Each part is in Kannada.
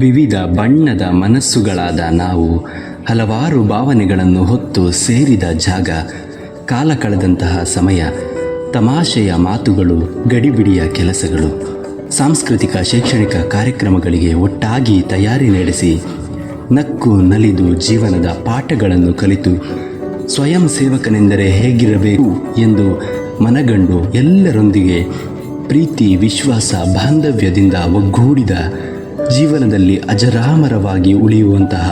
ವಿವಿಧ ಬಣ್ಣದ ಮನಸ್ಸುಗಳಾದ ನಾವು ಹಲವಾರು ಭಾವನೆಗಳನ್ನು ಹೊತ್ತು ಸೇರಿದ ಜಾಗ, ಕಾಲ ಕಳೆದಂತಹ ಸಮಯ, ತಮಾಷೆಯ ಮಾತುಗಳು, ಗಡಿಬಿಡಿಯ ಕೆಲಸಗಳು, ಸಾಂಸ್ಕೃತಿಕ ಶೈಕ್ಷಣಿಕ ಕಾರ್ಯಕ್ರಮಗಳಿಗೆ ಒಟ್ಟಾಗಿ ತಯಾರಿ ನಡೆಸಿ ನಕ್ಕು ನಲಿದು ಜೀವನದ ಪಾಠಗಳನ್ನು ಕಲಿತು ಸ್ವಯಂ ಸೇವಕನೆಂದರೆ ಹೇಗಿರಬೇಕು ಎಂದು ಮನಗಂಡು ಎಲ್ಲರೊಂದಿಗೆ ಪ್ರೀತಿ, ವಿಶ್ವಾಸ, ಬಾಂಧವ್ಯದಿಂದ ಒಗ್ಗೂಡಿದ ಜೀವನದಲ್ಲಿ ಅಜರಾಮರವಾಗಿ ಉಳಿಯುವಂತಹ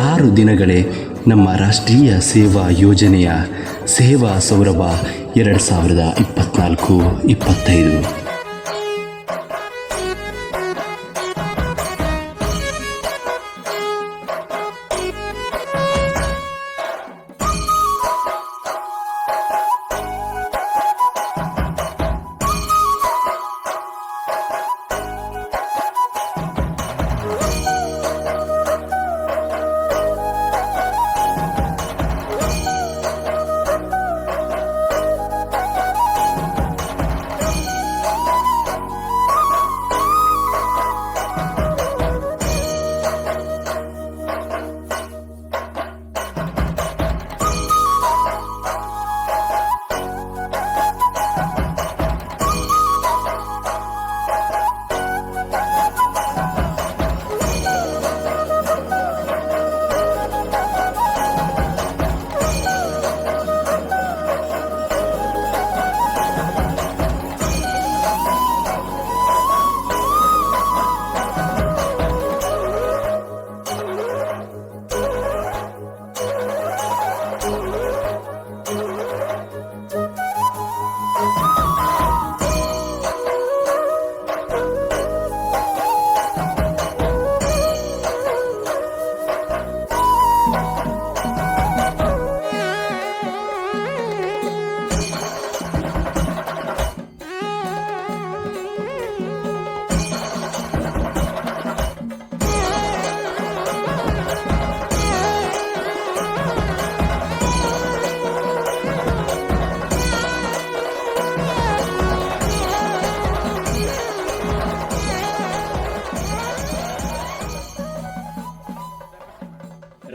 6 ದಿನಗಳೇ ನಮ್ಮ ರಾಷ್ಟ್ರೀಯ ಸೇವಾ ಯೋಜನೆಯ ಸೇವಾ ಸೌರಭ 2024-25.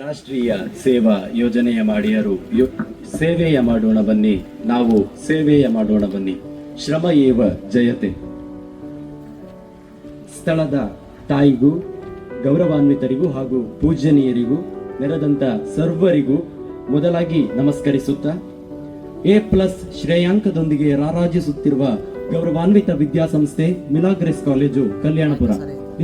ರಾಷ್ಟ್ರೀಯ ಸೇವಾ ಯೋಜನೆಯ ಮಾಡಿಯರು ಸೇವೆಯ ಮಾಡೋಣ ಬನ್ನಿ, ನಾವು ಸೇವೆಯ ಮಾಡೋಣ ಬನ್ನಿ. ಶ್ರಮ ಏವ ಜಯತೆ. ಸ್ಥಳದ ತಾಯಿಗೂ, ಗೌರವಾನ್ವಿತರಿಗೂ ಹಾಗೂ ಪೂಜನೀಯರಿಗೂ ನೆರೆದಂತ ಸರ್ವರಿಗೂ ಮೊದಲಾಗಿ ನಮಸ್ಕರಿಸುತ್ತಾ, A+ ಶ್ರೇಯಾಂಕದೊಂದಿಗೆ ರಾರಾಜಿಸುತ್ತಿರುವ ಗೌರವಾನ್ವಿತ ವಿದ್ಯಾಸಂಸ್ಥೆ ಮಿಲಾಗ್ರೆಸ್ ಕಾಲೇಜು ಕಲ್ಯಾಣಪುರ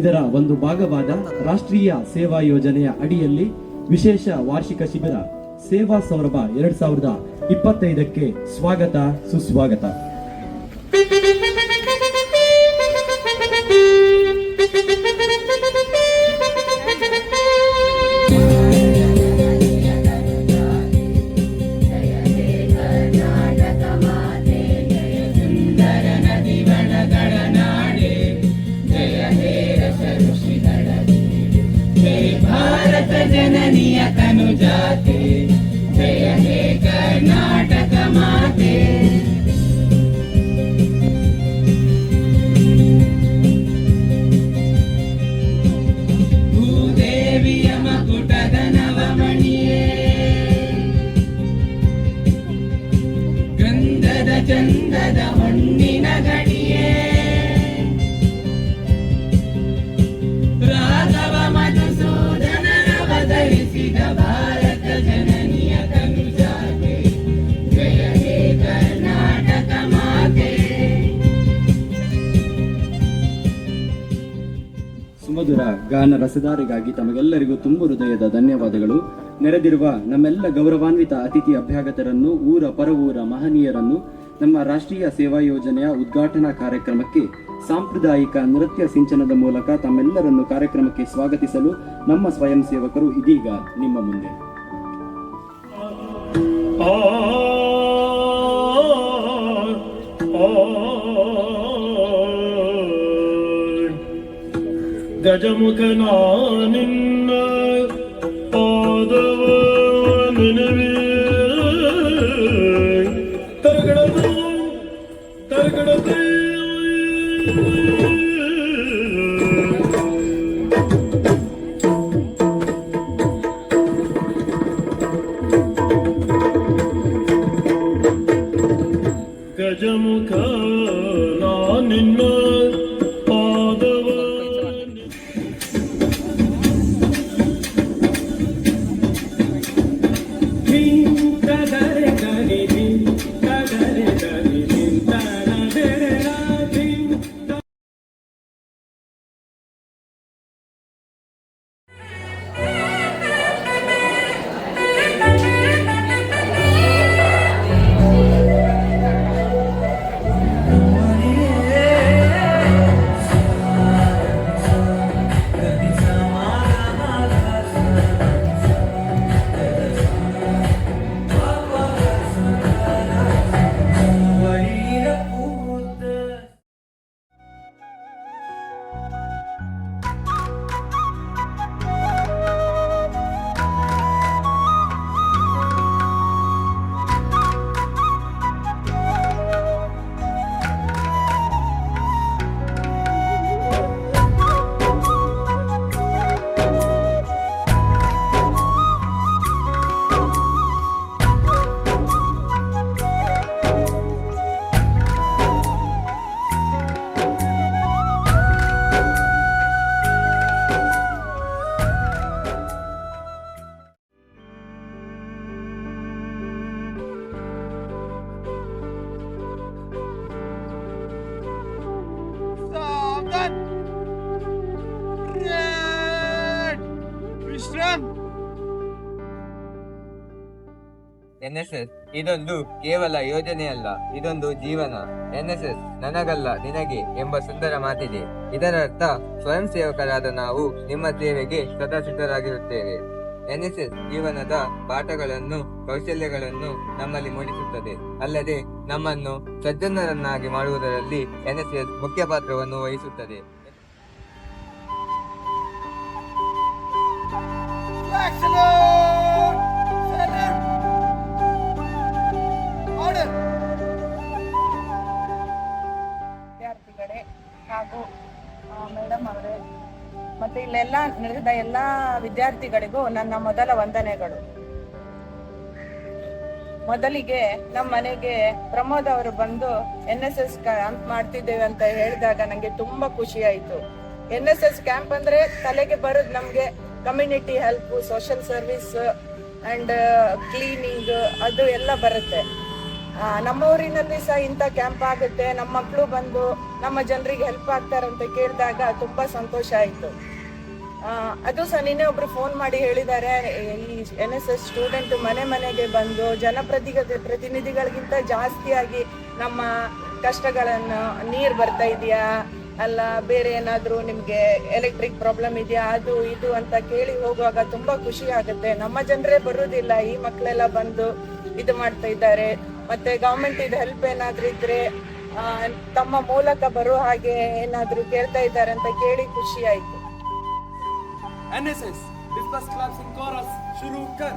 ಇದರ ಒಂದು ಭಾಗವಾದ ರಾಷ್ಟ್ರೀಯ ಸೇವಾ ಯೋಜನೆಯ ಅಡಿಯಲ್ಲಿ ವಿಶೇಷ ವಾರ್ಷಿಕ ಶಿಬಿರ ಸೇವಾ ಸೌರಭ 2025ಕ್ಕೆ ಸ್ವಾಗತ, ಸುಸ್ವಾಗತ. ಜನನಿಯ ತನು ಜಾತೆ, ಜಯ ಹೇ ಕರ್ನಾಟಕ ಮಾತೆ. ಭೂದೇವಿಯ ಮಕುಟದ ನವಮಣಿಯೇ, ಗಂಧದ ಚಂದದ ಹೊನ್ನಿನ ಗಣಿಯೇ, ರಾಘವ ಮಧುಸೂದನ ಧರಿಸಿದ ಭಾರತ ಜನನಿಯ ತನು ಜಾತೆ, ಜಯ ಹೇ ಕರ್ನಾಟಕ ಮಾತೆ. ಸುಮಧುರ ಗಾನ ರಸದಾರಿಗಾಗಿ ತಮಗೆಲ್ಲರಿಗೂ ತುಂಬು ಹೃದಯದ ಧನ್ಯವಾದಗಳು. ನೆರೆದಿರುವ ನಮ್ಮೆಲ್ಲ ಗೌರವಾನ್ವಿತ ಅತಿಥಿ ಅಭ್ಯಾಗತರನ್ನು, ಊರ ಪರವೂರ ಮಹನೀಯರನ್ನು ನಮ್ಮ ರಾಷ್ಟ್ರೀಯ ಸೇವಾ ಯೋಜನೆಯ ಉದ್ಘಾಟನಾ ಕಾರ್ಯಕ್ರಮಕ್ಕೆ ಸಾಂಪ್ರದಾಯಿಕ ನೃತ್ಯ ಸಿಂಚನದ ಮೂಲಕ ತಮ್ಮೆಲ್ಲರನ್ನು ಕಾರ್ಯಕ್ರಮಕ್ಕೆ ಸ್ವಾಗತಿಸಲು ನಮ್ಮ ಸ್ವಯಂ ಸೇವಕರು ಇದೀಗ ನಿಮ್ಮ ಮುಂದೆ. ಗಜಮುಖನ ನಿನ್ನ ಪಾದವ ನೆನವೇ, ತರಗಡತೆ ಎನ್ಎಸ್ಎಸ್ ಇದೊಂದು ಕೇವಲ ಯೋಜನೆಯಲ್ಲ, ಇದೊಂದು ಜೀವನ. ಎನ್ಎಸ್ಎಸ್ ನನಗಲ್ಲ ನಿನಗೆ ಎಂಬ ಸುಂದರ ಮಾತಿದೆ. ಇದರರ್ಥ ಸ್ವಯಂ ಸೇವಕರಾದ ನಾವು ನಿಮ್ಮ ಸೇವೆಗೆ ಸದಾ ಸಿದ್ಧರಾಗಿರುತ್ತೇವೆ. ಎನ್ಎಸ್ಎಸ್ ಜೀವನದ ಪಾಠಗಳನ್ನು, ಕೌಶಲ್ಯಗಳನ್ನು ನಮ್ಮಲ್ಲಿ ಮೂಡಿಸುತ್ತದೆ. ಅಲ್ಲದೆ ನಮ್ಮನ್ನು ಸಜ್ಜನರನ್ನಾಗಿ ಮಾಡುವುದರಲ್ಲಿ ಎನ್ಎಸ್ಎಸ್ ಮುಖ್ಯ ಪಾತ್ರವನ್ನು ವಹಿಸುತ್ತದೆ. ವಿದ್ಯಾರ್ಥಿಗಳೇ ಹಾಗೂ ಮೇಡಮ್ ಅವರೇ ಮತ್ತೆ ಇಲ್ಲೆಲ್ಲ ನಡೆದ ಎಲ್ಲ ವಿದ್ಯಾರ್ಥಿಗಳಿಗೂ ನನ್ನ ಮೊದಲ ವಂದನೆಗಳು. ಮೊದಲಿಗೆ ನಮ್ಮ ಮನೆಗೆ ಪ್ರಮೋದ್ ಅವರು ಬಂದು NSS ಕ್ಯಾಂಪ್ ಮಾಡ್ತಿದ್ದೇವೆ ಅಂತ ಹೇಳಿದಾಗ ನಂಗೆ ತುಂಬಾ ಖುಷಿ ಆಯ್ತು. NSS ಕ್ಯಾಂಪ್ ಅಂದ್ರೆ ತಲೆಗೆ ಬರೋದು ನಮ್ಗೆ community help, social service and cleaning ಅದು ಎಲ್ಲ ಬರುತ್ತೆ. ನಮ್ಮ ಊರಿನಲ್ಲಿ ಸಹ ಇಂಥ ಕ್ಯಾಂಪ್ ಆಗುತ್ತೆ, ನಮ್ಮ ಮಕ್ಕಳು ಬಂದು ನಮ್ಮ ಜನರಿಗೆ ಹೆಲ್ಪ್ ಆಗ್ತಾರಂತ ಕೇಳಿದಾಗ ತುಂಬಾ ಸಂತೋಷ ಆಯ್ತು. ಅದು ಸಹ ನಿನ್ನೆ ಒಬ್ರು ಫೋನ್ ಮಾಡಿ ಹೇಳಿದ್ದಾರೆ, ಈ NSS ಸ್ಟೂಡೆಂಟ್ ಮನೆ ಮನೆಗೆ ಬಂದು ಪ್ರತಿನಿಧಿಗಳಿಗಿಂತ ಜಾಸ್ತಿಯಾಗಿ ನಮ್ಮ ಕಷ್ಟಗಳನ್ನು, ನೀರು ಬರ್ತಾ ಇದೆಯಾ ಅಲ್ಲ ಬೇರೆ ಏನಾದ್ರು ನಿಮ್ಗೆ ಎಲೆಕ್ಟ್ರಿಕ್ ಪ್ರಾಬ್ಲಮ್ ಇದೆಯಾ ಅದು ಇದು ಅಂತ ಕೇಳಿ ಹೋಗುವಾಗ ತುಂಬಾ ಖುಷಿ ಆಗುತ್ತೆ. ನಮ್ಮ ಜನರೇ ಬರುವುದಿಲ್ಲ, ಈ ಮಕ್ಕಳೆಲ್ಲ ಬಂದು ಇದು ಮಾಡ್ತಾ ಇದ್ದಾರೆ. ಮತ್ತೆ ಗವರ್ಮೆಂಟ್ ಇದು ಹೆಲ್ಪ್ ಏನಾದ್ರೂ ಇದ್ರೆ ತಮ್ಮ ಮೂಲಕ ಬರುವ ಹಾಗೆ ಏನಾದ್ರೂ ಕೇಳ್ತಾ ಇದ್ದಾರೆ ಅಂತ ಕೇಳಿ ಖುಷಿ ಆಯ್ತು. NSS disperse claps in chorus shuru kar.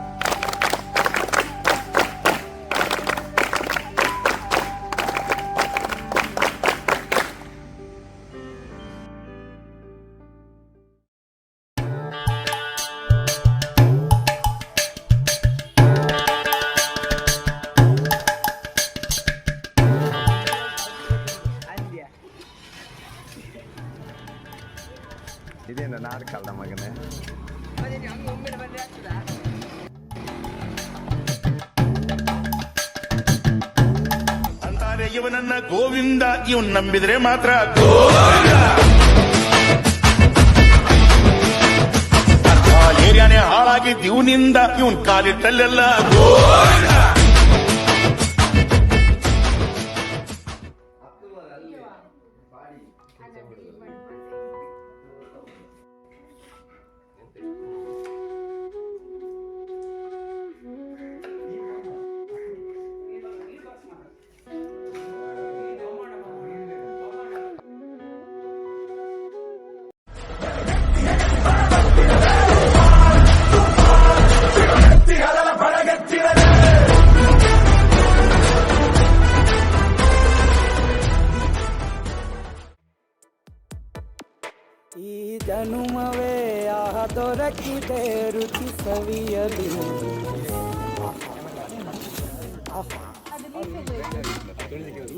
ಇದೇನು ನಾಡ್ಕಲ್ಲ ಮಗನೇ. ಅಂತಾರೆ ಇವನನ್ನ ಗೋವಿಂದ, ಇವನ್ ನಂಬಿದ್ರೆ ಮಾತ್ರ ಗೋವಿಂದ. ಏರಿಯಾನೇ ಹಾಳಾಗಿದ್ದು ಇವನಿಂದ, ಇವನ್ ಕಾಲಿಟ್ಟಲ್ಲೆಲ್ಲ ಗೋವಿಂದ. ಈ ಜನುಮವೇ ದೊರಕಿದೆ ರುಚಿ ಸವಿಯಲಿ.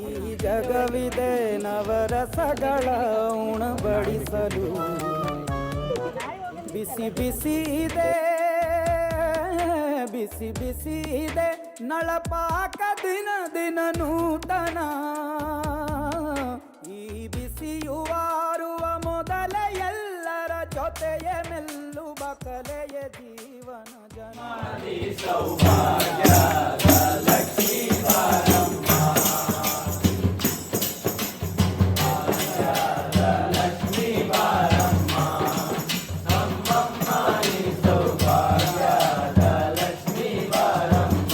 ಈ ಜಗವಿದೆ ನವರಸಗಳ ಉಣಬಡಿಸಲು. ಬಿಸಿ ಬಿಸಿ ಇದೆ, ಬಿಸಿ ಬಿಸಿ ಇದೆ ನಳಪಾಕ ದಿನ ದಿನ ನೂತನ. ಈ ಬಿಸಿಯುವಾರುವ ಮೊದಲೇ ಎಲ್ಲರ ಜೊತೆಯ ಮೆಲ್ಲುವ ಕಲೆಯ ಜೀವನ ಜನ. ಸೌಭಾಗ್ಯದ ಲಕ್ಷ್ಮೀ ಬಾರಮ್ಮ, ಲಕ್ಷ್ಮೀ ಬಾರಮ್ಮ, ನಮ್ಮಮ್ಮ ಈ ಸೌಭಾಗ್ಯದ ಲಕ್ಷ್ಮೀ ಬಾರಮ್ಮ.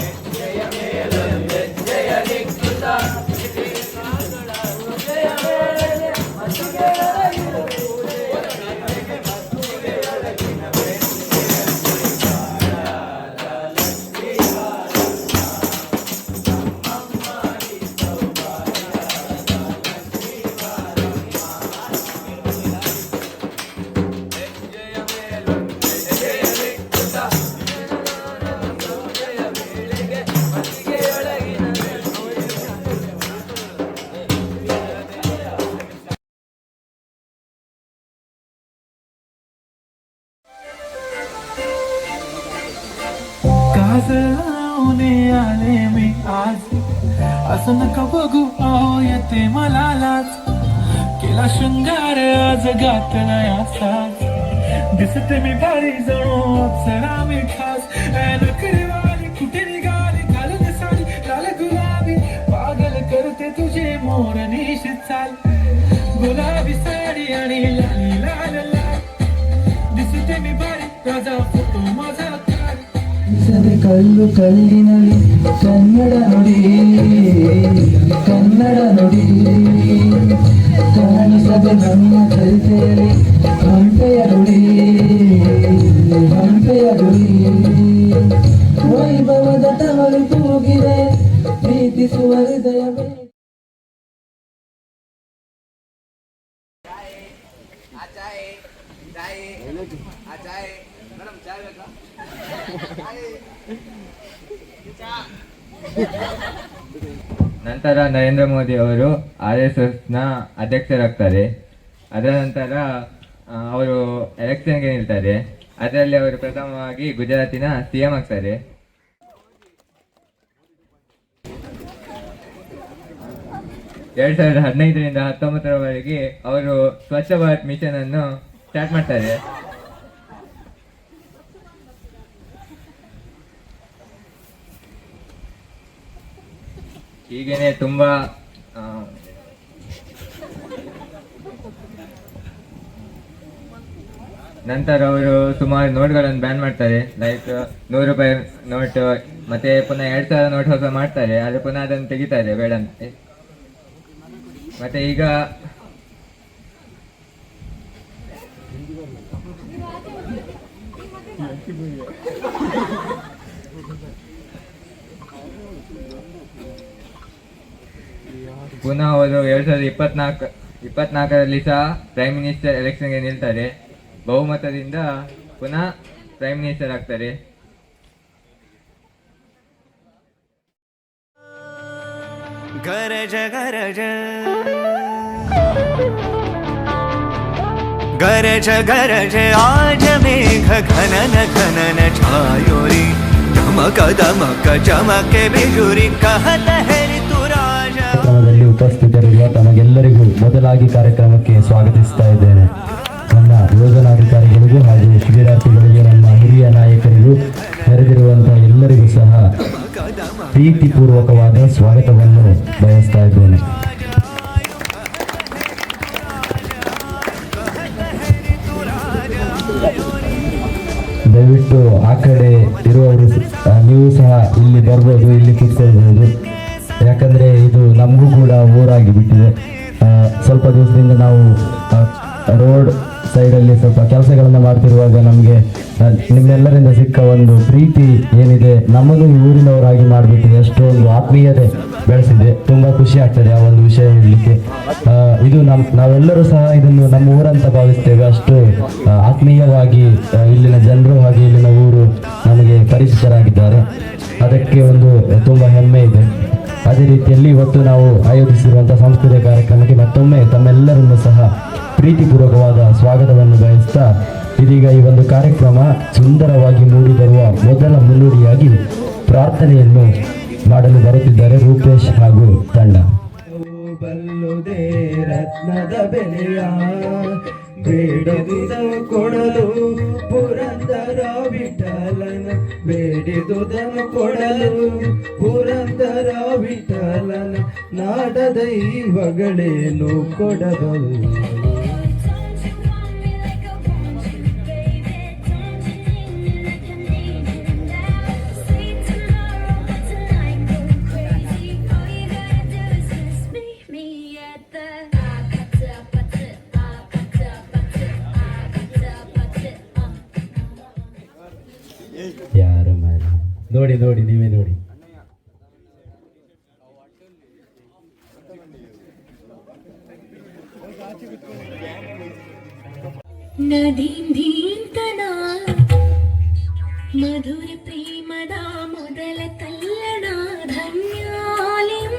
ಹೆಜ್ಜೆಯ ಮೇಲೆ ಹೆಜ್ಜೆಯ ನಿಕ್ಕುತ್ತ काजळावणे आले मी आज, असं नका बघू अहो येते मला लाज. केला शृंगार आज घातला याचा, दिसते मी भारी जणू अप्सरा मी खास नकरीवाली कुठे निघाली घालून साडी लाल गुलाबी पागल करते तुझे मोर निशित चाल गुलाबी साडी आणि लाल लाल लाल दिसते मी भारी राजा फोटो माझा ಕಲ್ಲು ಕಲ್ಲಿನಲ್ಲಿ ಕನ್ನಡ ನುಡಿ ಕಾಣಿಸದೆ ನಮ್ಮ ಕಲಿತೆಯಲ್ಲಿ ಹಂಪೆಯ ನುಡಿ ವೈಭವದ ತವರು ತೂಗಿದೆ ಪ್ರೀತಿಸುವ ಹೃದಯವೇ ನಂತರ ನರೇಂದ್ರ ಮೋದಿ ಅವರು RSSನ ಅಧ್ಯಕ್ಷರಾಗ್ತಾರೆ. ಅದರ ನಂತರ ಅವರು ಎಲೆಕ್ಷನ್ಗೆ ನಿಲ್ತಾರೆ. ಅದರಲ್ಲಿ ಅವರು ಪ್ರಥಮವಾಗಿ ಗುಜರಾತಿನ CM ಆಗ್ತಾರೆ. ಎರಡು 2015ರಿಂದ 2019ರವರೆಗೆ ಅವರು ಸ್ವಚ್ಛ ಭಾರತ್ ಮಿಷನ್ ಅನ್ನು ಸ್ಟಾರ್ಟ್ ಮಾಡ್ತಾರೆ. ಹೀಗೇನೆ ತುಂಬಾ ನಂತರ ಅವರು ಸುಮಾರು ನೋಟ್ಗಳನ್ನು ಬ್ಯಾನ್ ಮಾಡ್ತಾರೆ. ಲೈಕ್ 100 ರೂಪಾಯಿ ನೋಟ್ ಮತ್ತೆ ಪುನಃ 2000 ನೋಟ್ ಹೊಸ ಮಾಡ್ತಾರೆ. ಆದರೆ ಪುನಃ ಅದನ್ನು ತೆಗಿತಾರೆ ಬೇಡ ಅಂತ. ಮತ್ತೆ ಈಗ ಪುನಃ ಅವರು 2024ರಲ್ಲಿ ಸಹ ಪ್ರೈಮ್ ಮಿನಿಸ್ಟರ್ ಎಲೆಕ್ಷನ್ಗೆ ನಿಲ್ತಾರೆ. ಬಹುಮತದಿಂದ ಪುನಃ ಪ್ರೈಮ್ ಮಿನಿಸ್ಟರ್ ಆಗ್ತಾರೆ. ಗರಜ ಗರಜ ಗರಜ ಗರಜ ಆಜ ಮೇಘ ಘನನ ಘನನ ಛಾಯೋರಿ ಧಮಕ ಧಮಕ ಚಮಕೆ ಬಿಜುರಿ ಕಹತ ಹೆರಿ ತುರಾಜ. ಕಾರ್ಯಕ್ರಮದಲ್ಲಿ ಉಪಸ್ಥಿತರಿರುವ ತಮಗೆಲ್ಲರಿಗೂ ಮೊದಲಾಗಿ ಕಾರ್ಯಕ್ರಮಕ್ಕೆ ಸ್ವಾಗತಿಸ್ತಾ ಇದ್ದೇನೆ. ನಮ್ಮ ಯೋಜನಾಧಿಕಾರಿಗಳಿಗೂ ಹಾಗೂ ಶಿಬಿರಾರ್ಥಿಗಳಿಗೆ, ನಮ್ಮ ಹಿರಿಯ ನಾಯಕರಿಗೂ, ನೆರೆದಿರುವಂತಹ ಎಲ್ಲರಿಗೂ ಸಹ ಪ್ರೀತಿಪೂರ್ವಕವಾದ ಸ್ವಾಗತವನ್ನು ಬಯಸ್ತಾ ಇದ್ದೇನೆ. ದಯವಿಟ್ಟು ಆ ಕಡೆ ಇರುವವರು ನೀವು ಸಹ ಇಲ್ಲಿ ಬರ್ಬೋದು, ಇಲ್ಲಿ ಕೂತ್ಕೊಳ್ಬೋದು. ಯಾಕಂದರೆ ಇದು ನಮಗೂ ಕೂಡ ಊರಾಗಿ ಬಿಟ್ಟಿದೆ. ಸ್ವಲ್ಪ ದಿವಸದಿಂದ ನಾವು ರೋಡ್ ಸೈಡಲ್ಲಿ ಸ್ವಲ್ಪ ಕೆಲಸಗಳನ್ನು ಮಾಡ್ತಿರುವಾಗ ನಮಗೆ ನಿಮ್ಮೆಲ್ಲರಿಂದ ಸಿಕ್ಕ ಒಂದು ಪ್ರೀತಿ ಏನಿದೆ ನಮ್ಮನ್ನು ಈ ಊರಿನವರಾಗಿ ಮಾಡಿಬಿಟ್ಟಿದೆ. ಅಷ್ಟೊಂದು ಆತ್ಮೀಯತೆ ಬೆಳೆಸಿದೆ. ತುಂಬ ಖುಷಿ ಆಗ್ತದೆ ಆ ಒಂದು ವಿಷಯ ಹೇಳಲಿಕ್ಕೆ. ಇದು ನಾವೆಲ್ಲರೂ ಸಹ ಇದನ್ನು ನಮ್ಮ ಊರಂತ ಭಾವಿಸ್ತೇವೆ. ಅಷ್ಟು ಆತ್ಮೀಯವಾಗಿ ಇಲ್ಲಿನ ಜನರು ಹಾಗೆ ಇಲ್ಲಿನ ಊರು ನಮಗೆ ಪರಿಚಿತರಾಗಿದ್ದಾರೆ. ಅದಕ್ಕೆ ಒಂದು ತುಂಬ ಹೆಮ್ಮೆ ಇದೆ. ಅದೇ ರೀತಿಯಲ್ಲಿ ಇವತ್ತು ನಾವು ಆಯೋಜಿಸಿರುವಂತಹ ಸಾಂಸ್ಕೃತಿಕ ಕಾರ್ಯಕ್ರಮಕ್ಕೆ ಮತ್ತೊಮ್ಮೆ ತಮ್ಮೆಲ್ಲರನ್ನು ಸಹ ಪ್ರೀತಿಪೂರ್ವಕವಾದ ಸ್ವಾಗತವನ್ನು ಬಯಸ್ತಾ, ಇದೀಗ ಈ ಒಂದು ಕಾರ್ಯಕ್ರಮ ಸುಂದರವಾಗಿ ಮೂಡಿಬರುವ ಮೊದಲ ಮುನ್ನುಡಿಯಾಗಿ ಪ್ರಾರ್ಥನೆಯನ್ನು ಮಾಡಲು ಬರುತ್ತಿದ್ದಾರೆ ರೂಪೇಶ್ ಹಾಗೂ ತಂಡ. ಬಲ್ಲುದೇ ರತ್ನದ ಬೆಲೆಯ ಬೇಡದುದ ಕೊಡಲು ಪುರಂದರ ವಿಠಲನ, ಬೇಡಿದುದನ್ನು ಕೊಡಲು ಪುರಂದರ ವಿಠಲನ, ನಾಡ ದೈವಗಳೇನು ಕೊಡಬಲ್ಲ. ಯಾರು ಮಾರಿ ನೋಡಿ ನೋಡಿ ನೀವೇ ನೋಡಿ. ನದೀಂದೀಂತನ ಮಧುರ ಪ್ರೇಮದ ಮೊದಲ ತಲ್ಲಣ ಧನ್ಯಾಲಿಂಗನ.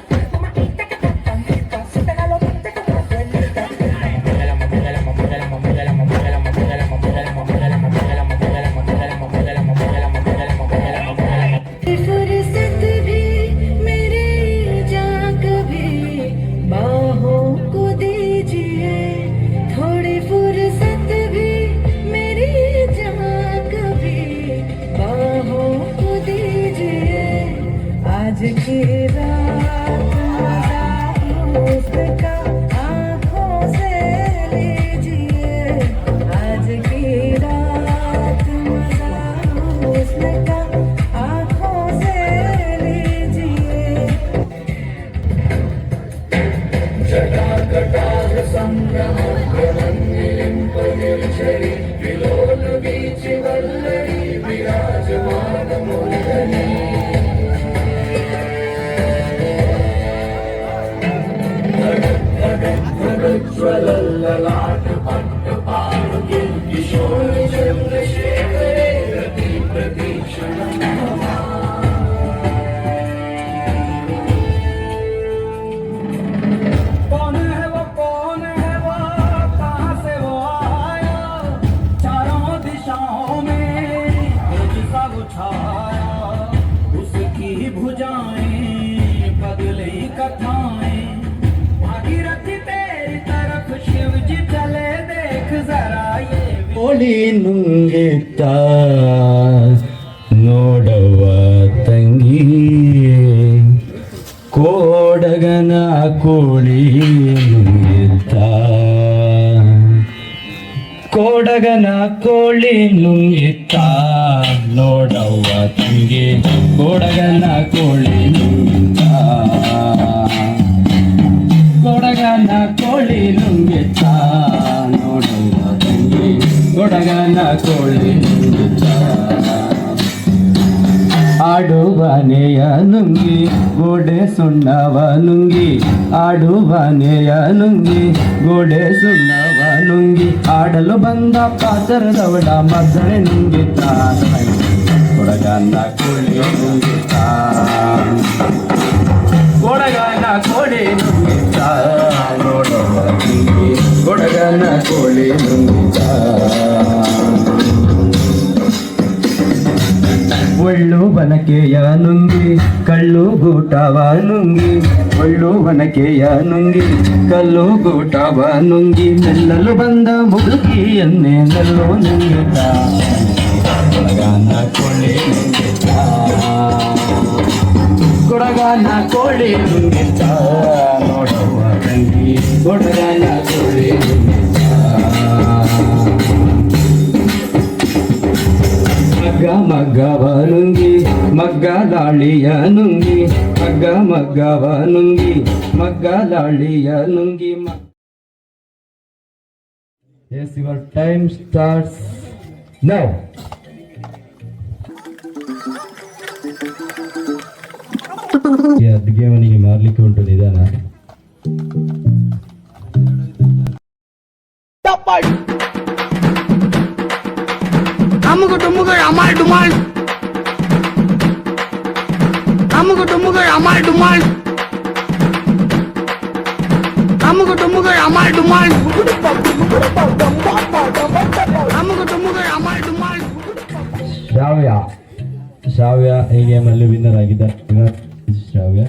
फुर्सत भी मेरे जान कभी बाहों को दीजिए, थोड़ी फुर्सत भी मेरी जान कभी बाहों को दीजिए। आज की रात मजा उसका आंखों से लीजिए, आज की रात मजा उसका आंखों से लीजिए। कौन है वो कहाँ से वो आया, चारों दिशाओं में तेज सा वो छाया, उसकी भुजाएं बदले कथाएं, भागीरथ तेरी तरफ शिव जी चले देख जरा ये ಕೋಳಿ ನುಂಗಿತ್ತ ನೋಡವ ತಂಗಿ, ಕೋಡಗನ ಕೋಳಿ ನುಂಗಿತ್ತ, ಕೋಡಗನ ಕೋಳಿ ನುಂಗಿತ್ತ ನೋಡವ ತಂಗಿ, ಕೋಡಗನ ಕೋಳಿ ನುಂಗಿತ್ತ, ಕೊಡಗನ ಕೋಳಿ ನುಂಗಿತ್ತ ನೋಡುವ ತಂಗಿ, ಕೊಡಗನ ಕೋಳಿ ನುಂಗಿತ್ತ. ಆಡುವನೆಯ ನುಂಗಿ ಗೋಡೆ ಸುಣ್ಣವ ನುಂಗಿ, ಆಡುವನೆಯ ನುಂಗಿ ಗೋಡೆ ಸುಣ್ಣವ ನುಂಗಿ, ಆಡಲು ಬಂದ ಪಾತರದವಳ ಮದ್ದಳೆ ನುಂಗಿತ್ತ, ಕೊಡಗನ ಕೋಳಿ ನುಂಗಿತ್ತ, ಕೊಡಗನ ಕೋಳಿ ನುಂಗಿತ್ತ ನೋಡುವ ತಂಗಿ, ಕೊಡಗನ ಕೋಳಿ ನುಂಗಿತ್ತ. ಒಳ್ಳು ಬನಕೆಯ ನುಂಗಿ ಕಳ್ಳು ಗೂಟವ ನುಂಗಿ, ಒಳ್ಳು ಬನಕೆಯ ನುಂಗಿ ಕಲ್ಲು ಗೂಟವ ನುಂಗಿ, ನೆಲ್ಲಲು ಬಂದ ಮುದುಕಿಯನ್ನೇ ನೆಲ್ಲು ನುಂಗಿತ್ತ, ಕೊಡಗನ ಕೋಳಿ ನುಂಗಿತ್ತ, ಕೊಡಗನ ಕೋಳಿ ನುಂಗಿತ್ತ ನೋಡುವ ತಂಗಿ, ಕೊಡಗನ ಕೋಳಿ ನುಂಗಿತ್ತ. ಮಗ್ಗ ಮಗ್ಗವ ನುಂಗಿ ಮಗ್ಗಲಾಳಿಯ ನುಂಗಿ, ಮಗ್ಗ ಮಗ್ಗವ ನುಂಗಿ ಮಗ್ಗಲಾಳಿಯ ನುಂಗಿ. Yes, your time starts now. ಅಡುಗೆ ಮನೆಗೆ ಮಾರ್ಲಿಕ್ಕೆ ಉಂಟು ನಿಧಾನ. ಅಮ್ಮಗ ಟುಮ್ಮಗ ಅಮಾಲ್ ಡುಮಾಲ್, ಅಮ್ಮಗ ಟುಮ್ಮಗ ಅಮಾಲ್ ಡುಮಾಲ್, ಅಮ್ಮಗ ಟುಮ್ಮಗ ಅಮಾಲ್ ಡುಮಾಲ್, ಅಮ್ಮಗ ಟುಮ್ಮಗ ಅಮಾಲ್ ಡುಮಾಲ್. ಶ್ರಾವ್ಯ ಈ ಗೇಮಲ್ಲಿ ವಿನ್ನರ್ ಆಗಿದ್ದಾರೆ. ಶ್ರಾವ್ಯ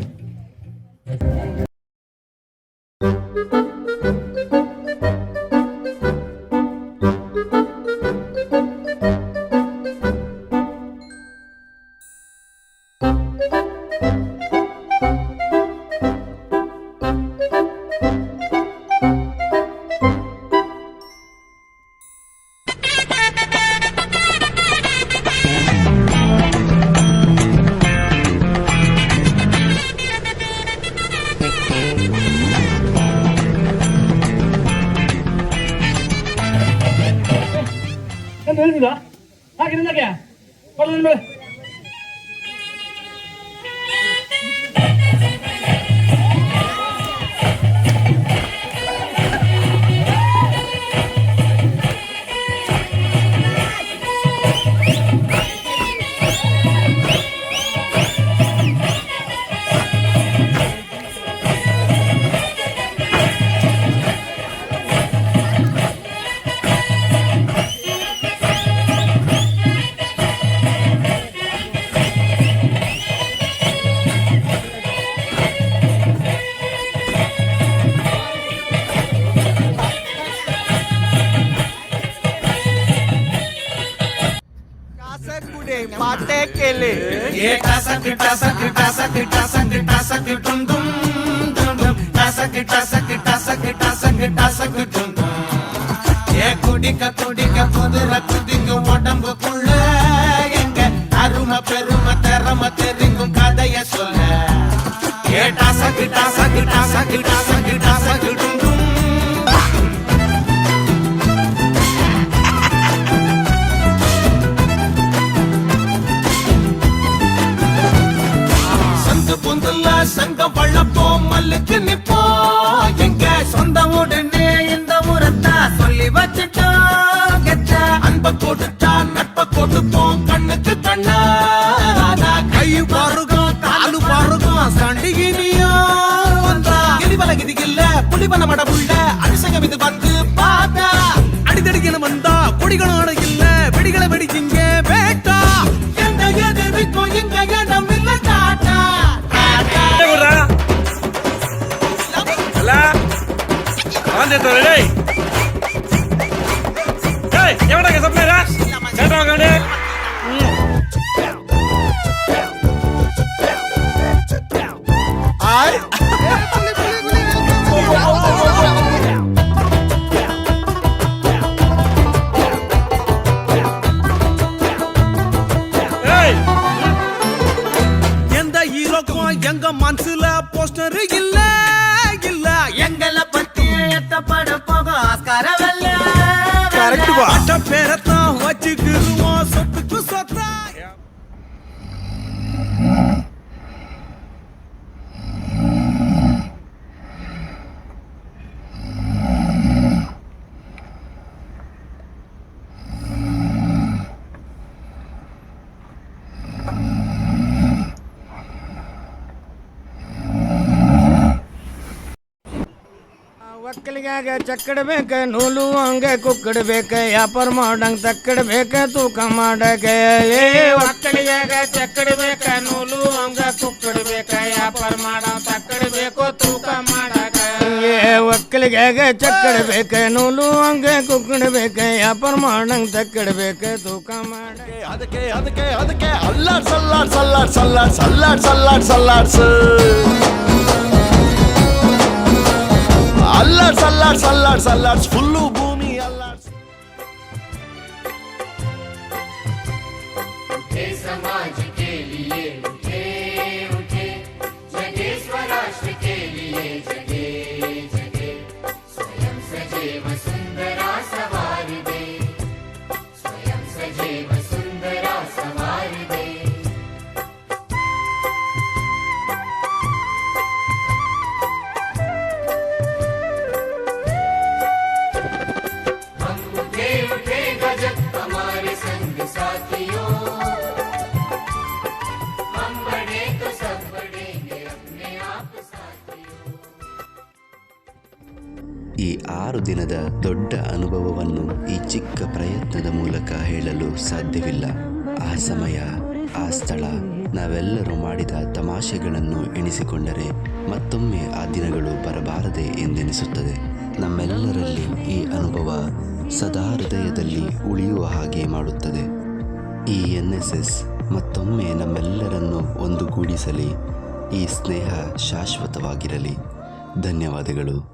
ಹೇಳಿದ ಹಾಗೆ ನಿನಗೆ पाटे केले ये टासक टासक टासक टासक टासक टुम टुम टुम टुम टासक टासक टासक टासक टासक टुम टुम ये कुडिक पुदुर कुदिक उडंबुकुள்ள எங்க அரும பெரும தரம தெரிக்கும் கதைய சொல்ல ये टासक टासक टासक टासक टासक टुम टुम சங்க வள்ளப்போ மல்லுக்கு நிப்போ எங்க சொந்த உடனே இந்த ஊரத்தா சொல்லி வச்சுட்டோம் கெட்ட அன்ப கொடுத்தா நட்ப கொடுப்போம் கண்ணுக்கு கண்ணா கை பாருகம் காலு பாருகம் சண்டிகினியோ வந்தா கிளிவல கிதிகில்ல புலிவன மடபுள்ள அரிசகம் இது வந்து பாத்தா அடிதடிக்கணும் வந்தா கொடிகளோட இல்ல வெடிகளை வெடிச்சிங்க வேட்டா எந்த எதிர்க்கோ எங்க இடம் இல்ல காட்டா எந்த ஹீரோக்கும் எங்க மனசுல போஸ்டர் இல்ல இல்ல எங்கள பத்தி எத்தப்பட போக ஆஸ்காரவல்ல கரெக்ட் பா அட்ட பேரத்தான் வச்சுக்குருவோம் சொத்துக்கு சொத்தா ಒಕ್ಕಲಿಗಾಗ ಚಕ್ಕಡ್ಬೇಕ ನೂಲು ಹಂಗ ಕುಕ್ಕಡ್ಬೇಕ ವ್ಯಾಪಾರ ಮಾಡಂಗ ತಕ್ಕಡ್ಬೇಕ ತೂಕ ಮಾಡಕ ಏ ಒಕ್ಕಲಿಗಾಗ ಚಕ್ಕಡ್ಬೇಕ ನೂಲು ಹಂಗ ಕುಕ್ಕಡ್ಬೇಕ ವ್ಯಾಪಾರ ಮಾಡಂಗ ತಕ್ಕಡ್ಬೇಕು ತೂಕ ಮಾಡಕ ಏ ಒಕ್ಕಲಿಗಾಗ ಚಕ್ಕಡ್ಬೇಕ ನೂಲು ಹಂಗ ಕುಕ್ಕಡ್ಬೇಕ ವ್ಯಾಪಾರ ಮಾಡಂಗ ತಕ್ಕಡ್ಬೇಕ ತೂಕ ಮಾಡಕ ಅದಕ್ಕೆ ಅದಕ್ಕೆ ಅದಕ್ಕೆ ಅಲ್ಲಾಡ್ ಸಲ್ಲಾಡ್ ಸಲ್ಲಾಡ್ ಸಲ್ಲಾಡ್ ಸಲ್ಲಾಡ್ ಸಲ್ಲಾಡ್ ಸಲ್ಲಾಡ್ಸು ಅಲ್ಲಾಡ್ ಸಲ್ಲಾಡ್ ಸಲ್ಲಾಡ್ ಸಲ್ಲಾಡ್ಸ್ ಫುಲ್ಲು ಭೂಮಿ ಅಲ್ಲಾಡ್ಸ್ समाज के लिए उठे उठे जगे स्वराष्ट्र के लिए जगे जगे स्वयं सजेव सुंदरा सवार दे स्वयं सजेव सुंदरा सवार दे 6 ದಿನದ ದೊಡ್ಡ ಅನುಭವವನ್ನು ಈ ಚಿಕ್ಕ ಪ್ರಯತ್ನದ ಮೂಲಕ ಹೇಳಲು ಸಾಧ್ಯವಿಲ್ಲ. ಆ ಸಮಯ, ಆ ಸ್ಥಳ, ನಾವೆಲ್ಲರೂ ಮಾಡಿದ ತಮಾಷೆಗಳನ್ನು ಎಣಿಸಿಕೊಂಡರೆ ಮತ್ತೊಮ್ಮೆ ಆ ದಿನಗಳು ಬರಬಾರದೆ ಎಂದೆನಿಸುತ್ತದೆ. ನಮ್ಮೆಲ್ಲರಲ್ಲಿ ಈ ಅನುಭವ ಸದಾ ಹೃದಯದಲ್ಲಿ ಉಳಿಯುವ ಹಾಗೆ ಮಾಡುತ್ತದೆ. ಈ NSS ಮತ್ತೊಮ್ಮೆ ನಮ್ಮೆಲ್ಲರನ್ನು ಒಂದುಗೂಡಿಸಲಿ. ಈ ಸ್ನೇಹ ಶಾಶ್ವತವಾಗಿರಲಿ. ಧನ್ಯವಾದಗಳು.